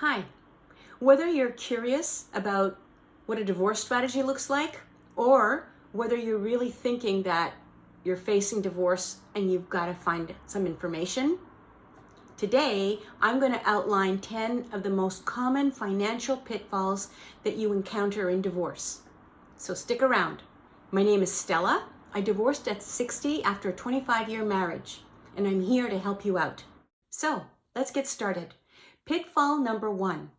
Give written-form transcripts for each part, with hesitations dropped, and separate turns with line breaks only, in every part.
Hi. Whether you're curious about what a divorce strategy looks like, or whether you're really thinking that you're facing divorce and you've got to find some information, today I'm going to outline 10 of the most common financial pitfalls that you encounter in divorce. So stick around. My name is Stella. I divorced at 60 after a 25-year marriage, and I'm here to help you out. So let's get started. Pitfall number 1,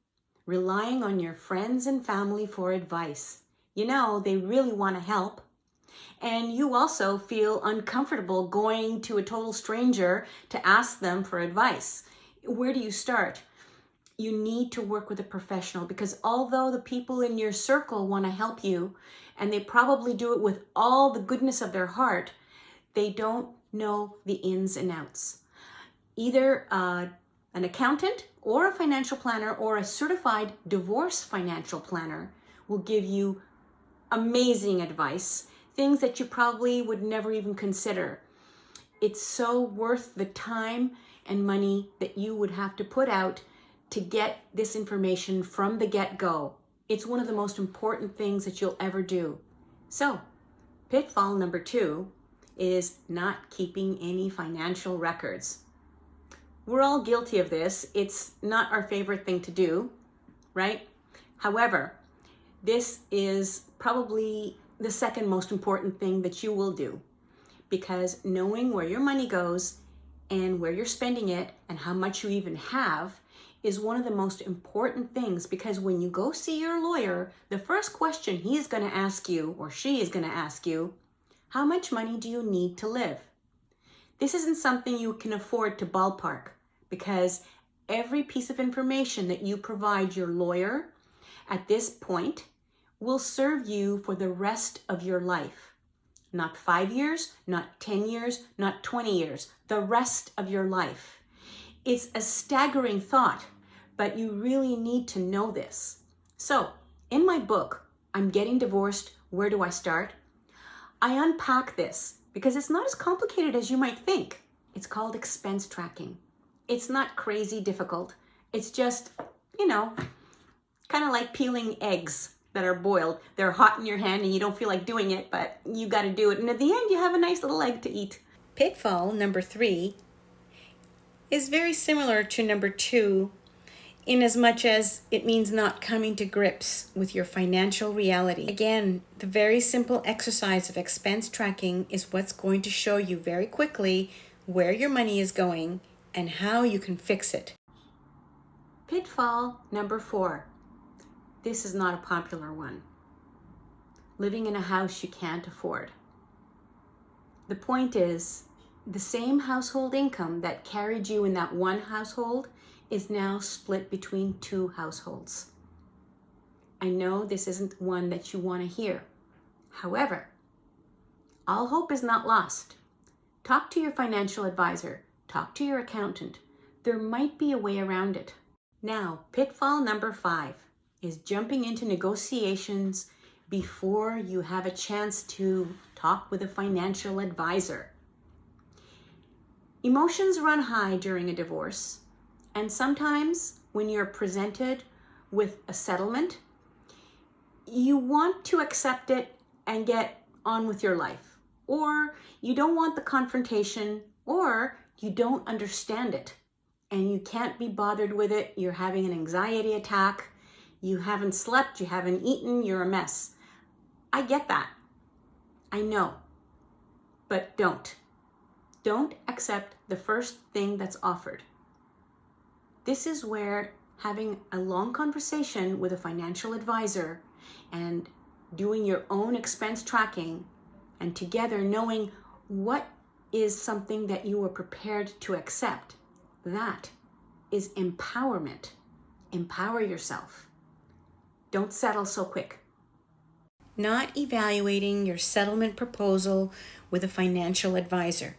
relying on your friends and family for advice. You know, they really want to help. And you also feel uncomfortable going to a total stranger to ask them for advice. Where do you start? You need to work with a professional, because although the people in your circle want to help you, and they probably do it with all the goodness of their heart, they don't know the ins and outs. Either an accountant or a financial planner or a certified divorce financial planner will give you amazing advice, things that you probably would never even consider. It's so worth the time and money that you would have to put out to get this information from the get-go. It's one of the most important things that you'll ever do. So, pitfall number 2 is not keeping any financial records. We're all guilty of this. It's not our favorite thing to do, right? However, this is probably the second most important thing that you will do, because knowing where your money goes and where you're spending it and how much you even have is one of the most important things, because when you go see your lawyer, the first question he is going to ask you, or she is going to ask you, how much money do you need to live? This isn't something you can afford to ballpark, because every piece of information that you provide your lawyer at this point will serve you for the rest of your life. Not 5 years, not 10 years, not 20 years, the rest of your life. It's a staggering thought, but you really need to know this. So, in my book, I'm Getting Divorced, Where Do I Start? I unpack this because it's not as complicated as you might think. It's called expense tracking. It's not crazy difficult. It's just, kind of like peeling eggs that are boiled. They're hot in your hand and you don't feel like doing it, but you got to do it. And at the end, you have a nice little egg to eat. Pitfall number 3 is very similar to number 2 in as much as it means not coming to grips with your financial reality. Again, the very simple exercise of expense tracking is what's going to show you very quickly where your money is going and how you can fix it. Pitfall number 4. This is not a popular one. Living in a house you can't afford. The point is, the same household income that carried you in that one household is now split between 2 households. I know this isn't one that you want to hear. However, all hope is not lost. Talk to your financial advisor. Talk to your accountant. There might be a way around it. Now, pitfall number 5 is jumping into negotiations before you have a chance to talk with a financial advisor. Emotions run high during a divorce, and sometimes when you're presented with a settlement, you want to accept it and get on with your life, or you don't want the confrontation, or you don't understand it and you can't be bothered with it. You're having an anxiety attack. You haven't slept. You haven't eaten. You're a mess. I get that. I know. But don't. Don't accept the first thing that's offered. This is where having a long conversation with a financial advisor and doing your own expense tracking and together knowing what is something that you are prepared to accept. That is empowerment. Empower yourself. Don't settle so quick. Not evaluating your settlement proposal with a financial advisor.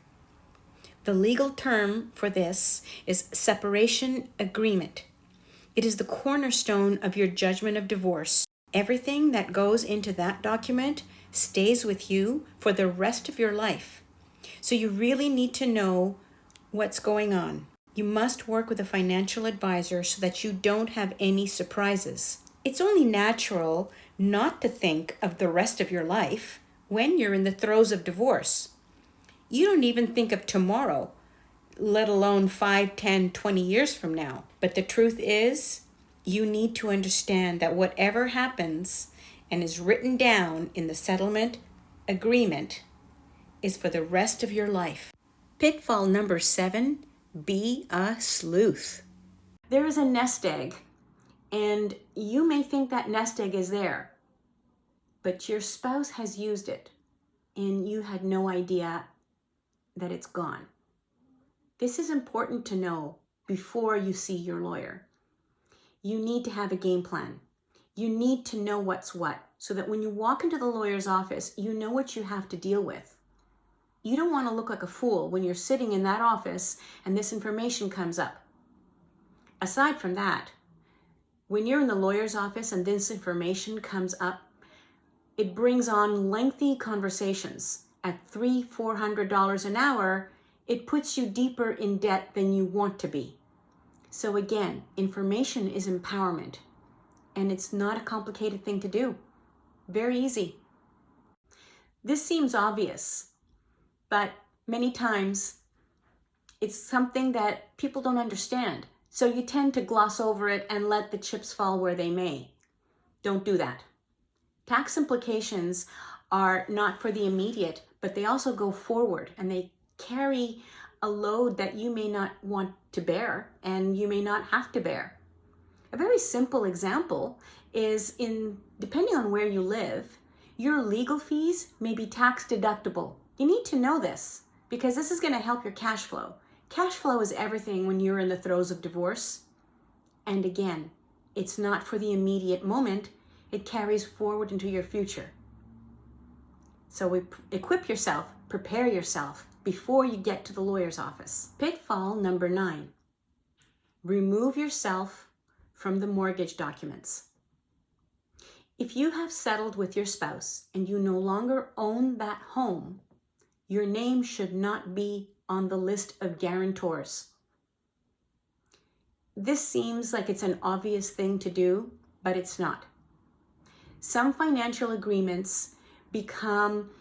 The legal term for this is separation agreement. It is the cornerstone of your judgment of divorce. Everything that goes into that document stays with you for the rest of your life. So you really need to know what's going on.
You must work with a financial advisor so that you don't have any surprises. It's only natural not to think of the rest of your life when you're in the throes of divorce. You don't even think of tomorrow, let alone 5, 10, 20 years from now. But the truth is, you need to understand that whatever happens and is written down in the settlement agreement is for the rest of your life. Pitfall number 7, be a sleuth.
There is a nest egg, and you may think that nest egg is there, but your spouse has used it, and you had no idea that it's gone. This is important to know before you see your lawyer. You need to have a game plan. You need to know what's what, so that when you walk into the lawyer's office, you know what you have to deal with. You don't want to look like a fool when you're sitting in that office and this information comes up. Aside from that, when you're in the lawyer's office and this information comes up, it brings on lengthy conversations. At $300-400 an hour, it puts you deeper in debt than you want to be. So again, information is empowerment, and it's not a complicated thing to do. Very easy. This seems obvious, but many times it's something that people don't understand. So you tend to gloss over it and let the chips fall where they may. Don't do that. Tax implications are not for the immediate, but they also go forward, and they carry a load that you may not want to bear and you may not have to bear. A very simple example is depending on where you live, your legal fees may be tax deductible. You need to know this because this is going to help your cash flow. Cash flow is everything when you're in the throes of divorce. And again, it's not for the immediate moment. It carries forward into your future. So equip yourself, prepare yourself before you get to the lawyer's office. Pitfall number 9, remove yourself from the mortgage documents. If you have settled with your spouse and you no longer own that home, your name should not be on the list of guarantors. This seems like it's an obvious thing to do, but it's not. Some financial agreements become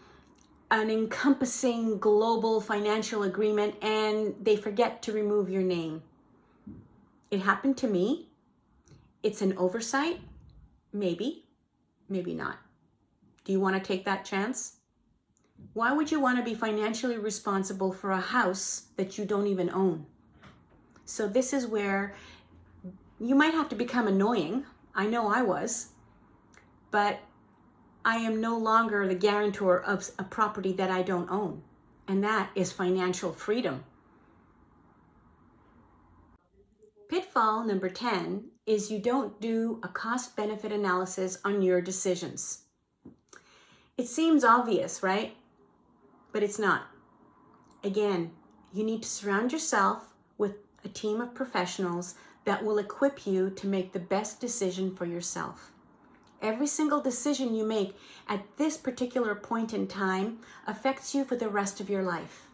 an encompassing global financial agreement and they forget to remove your name. It happened to me. It's an oversight. Maybe, maybe not. Do you want to take that chance? Why would you want to be financially responsible for a house that you don't even own? So this is where you might have to become annoying. I know I was, but I am no longer the guarantor of a property that I don't own. And that is financial freedom. Pitfall number 10 is you don't do a cost-benefit analysis on your decisions. It seems obvious, right? But it's not. Again, you need to surround yourself with a team of professionals that will equip you to make the best decision for yourself. Every single decision you make at this particular point in time affects you for the rest of your life.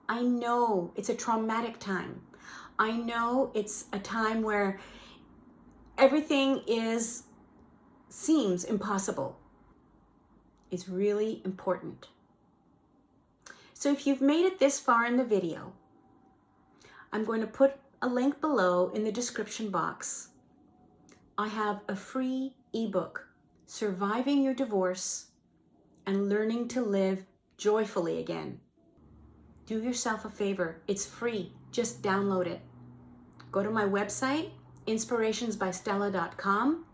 I know it's a traumatic time. I know it's a time where everything seems impossible. It's really important. So if you've made it this far in the video, I'm going to put a link below in the description box. I have a free ebook, Surviving Your Divorce and Learning to Live Joyfully Again. Do yourself a favor. It's free. Just download it. Go to my website, inspirationsbystella.com,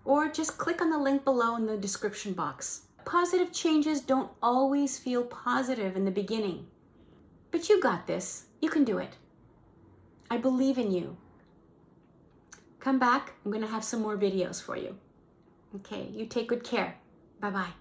or just click on the link below in the description box. Positive changes don't always feel positive in the beginning, but you got this. You can do it. I believe in you. Come back. I'm going to have some more videos for you. Okay, you take good care. Bye-bye.